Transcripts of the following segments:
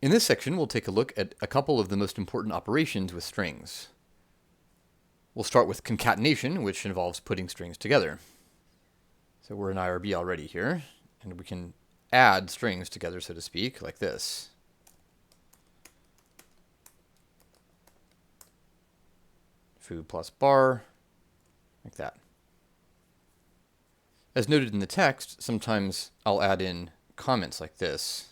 In this section, we'll take a look at a couple of the most important operations with strings. We'll start with concatenation, which involves putting strings together. So we're in IRB already here, and we can add strings together, so to speak, like this. Foo plus bar, like that. As noted in the text, sometimes I'll add in comments like this.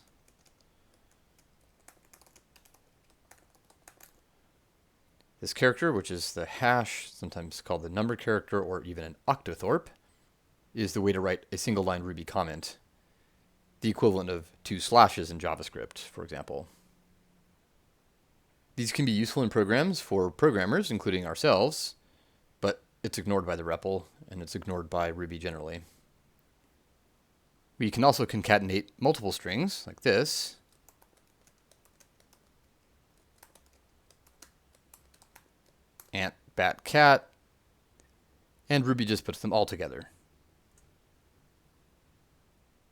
This character, which is the hash, sometimes called the number character or even an octothorpe, is the way to write a single line Ruby comment, the equivalent of 2 slashes in JavaScript, for example. These can be useful in programs for programmers, including ourselves, but it's ignored by the REPL, and it's ignored by Ruby generally. We can also concatenate multiple strings, like this. Ant, bat, cat, and Ruby just puts them all together.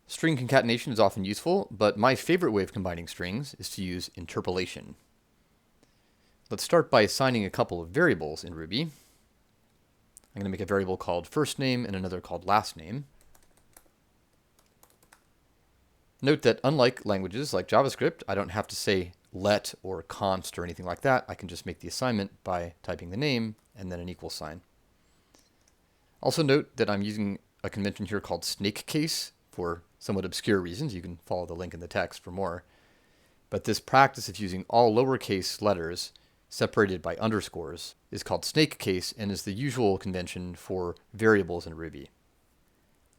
String concatenation is often useful, but my favorite way of combining strings is to use interpolation. Let's start by assigning a couple of variables in Ruby. I'm going to make a variable called first name and another called last name. Note that unlike languages like JavaScript, I don't have to say let or const or anything like that. I can just make the assignment by typing the name and then an equal sign. Also note that I'm using a convention here called snake case for somewhat obscure reasons. You can follow the link in the text for more. But this practice of using all lowercase letters separated by underscores is called snake case and is the usual convention for variables in Ruby.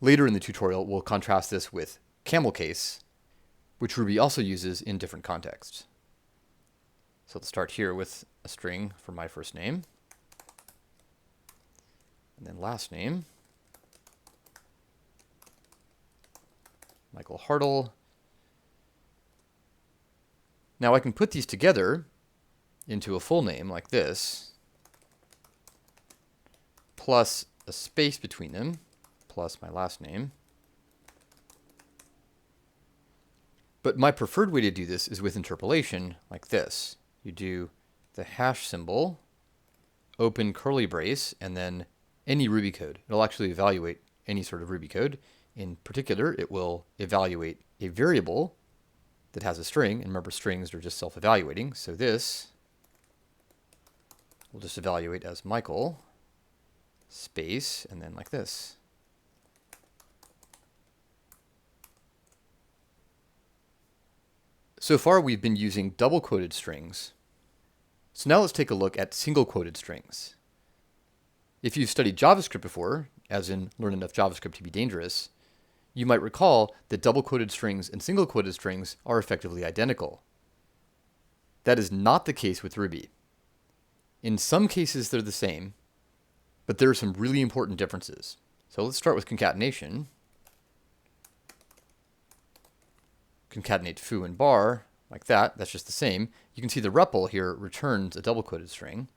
Later in the tutorial, we'll contrast this with camel case, which Ruby also uses in different contexts. So let's start here with a string for my first name, and then last name, Michael Hartle. Now I can put these together into a full name like this, plus a space between them, plus my last name. But my preferred way to do this is with interpolation like this. You do the hash symbol, open curly brace, and then any Ruby code. It'll actually evaluate any sort of Ruby code. In particular, it will evaluate a variable that has a string, and remember strings are just self-evaluating, so this will just evaluate as Michael, space, and then like this. So far we've been using double quoted strings. So now let's take a look at single quoted strings. If you've studied JavaScript before, as in learn enough JavaScript to be dangerous, you might recall that double quoted strings and single quoted strings are effectively identical. That is not the case with Ruby. In some cases they're the same, but there are some really important differences. So let's start with concatenation. Concatenate foo and bar, like that. That's just the same. You can see the REPL here returns a double-quoted string.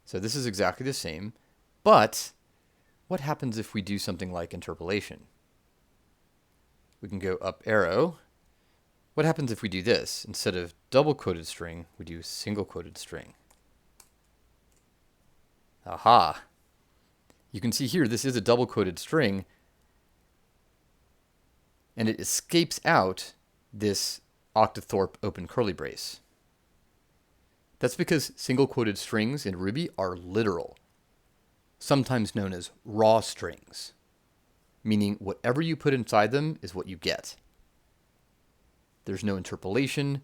So this is exactly the same. But what happens if we do something like interpolation? We can go up arrow. What happens if we do this? Instead of double-quoted string, we do single-quoted string. Aha! You can see here this is a double-quoted string, and it escapes out this octothorpe open curly brace. That's because single quoted strings in Ruby are literal, sometimes known as raw strings, meaning whatever you put inside them is what you get. There's no interpolation.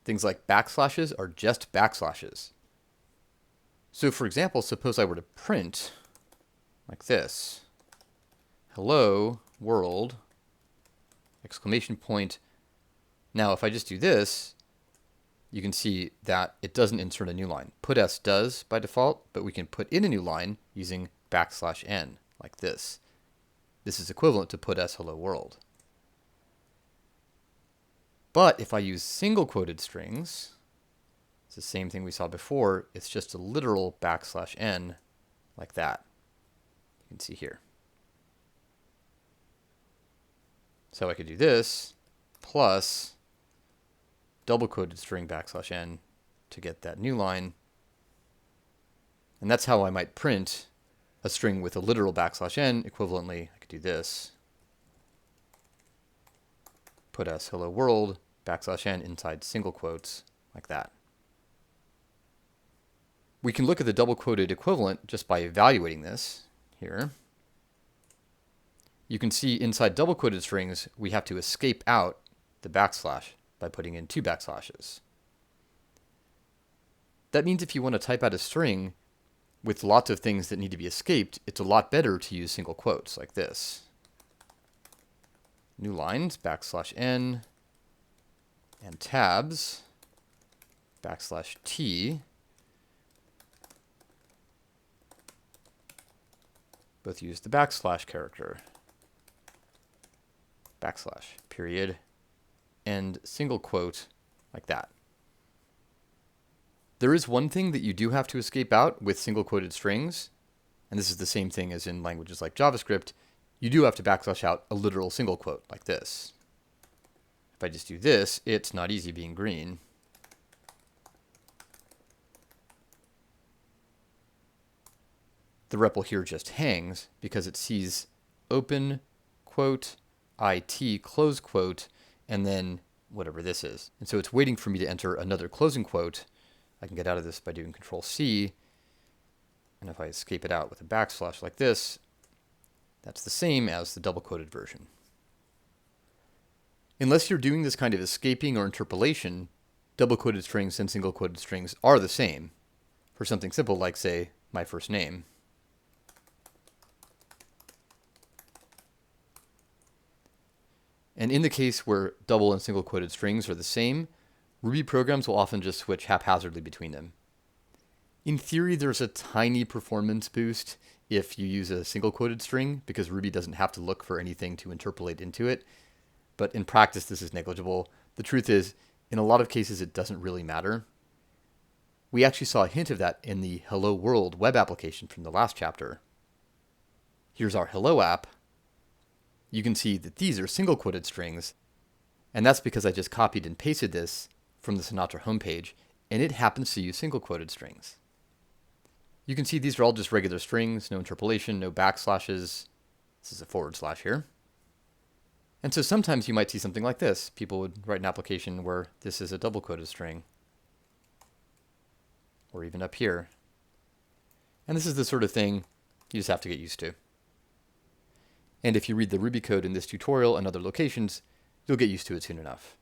Things like backslashes are just backslashes. So for example, suppose I were to print like this, hello world, exclamation point. Now, if I just do this, you can see that it doesn't insert a new line. Put s does by default, but we can put in a new line using \n, like this. This is equivalent to put s hello world. But if I use single quoted strings, it's the same thing we saw before. It's just a literal \n, like that. You can see here. So I could do this plus double quoted string \n to get that new line. And that's how I might print a string with a literal \n. Equivalently, I could do this. Put as hello world \n inside single quotes like that. We can look at the double quoted equivalent just by evaluating this here. You can see inside double quoted strings, we have to escape out the backslash by putting in 2 backslashes. That means if you want to type out a string with lots of things that need to be escaped, it's a lot better to use single quotes like this. New lines, \n, and tabs, \t. Both use the backslash character. Backslash, period, and single quote like that. There is one thing that you do have to escape out with single quoted strings, and this is the same thing as in languages like JavaScript. You do have to backslash out a literal single quote like this. If I just do this, it's not easy being green. The REPL here just hangs because it sees open quote, it, close quote, and then whatever this is. And so it's waiting for me to enter another closing quote. I can get out of this by doing Control-C. And if I escape it out with a backslash like this, that's the same as the double quoted version. Unless you're doing this kind of escaping or interpolation, double quoted strings and single quoted strings are the same. For something simple like, say, my first name. And in the case where double and single quoted strings are the same, Ruby programs will often just switch haphazardly between them. In theory, there's a tiny performance boost if you use a single quoted string because Ruby doesn't have to look for anything to interpolate into it. But in practice, this is negligible. The truth is, in a lot of cases, it doesn't really matter. We actually saw a hint of that in the Hello World web application from the last chapter. Here's our Hello app. You can see that these are single quoted strings, and that's because I just copied and pasted this from the Sinatra homepage, and it happens to use single quoted strings. You can see these are all just regular strings, no interpolation, no backslashes. This is a / here. And so sometimes you might see something like this. People would write an application where this is a double quoted string, or even up here. And this is the sort of thing you just have to get used to. And if you read the Ruby code in this tutorial and other locations, you'll get used to it soon enough.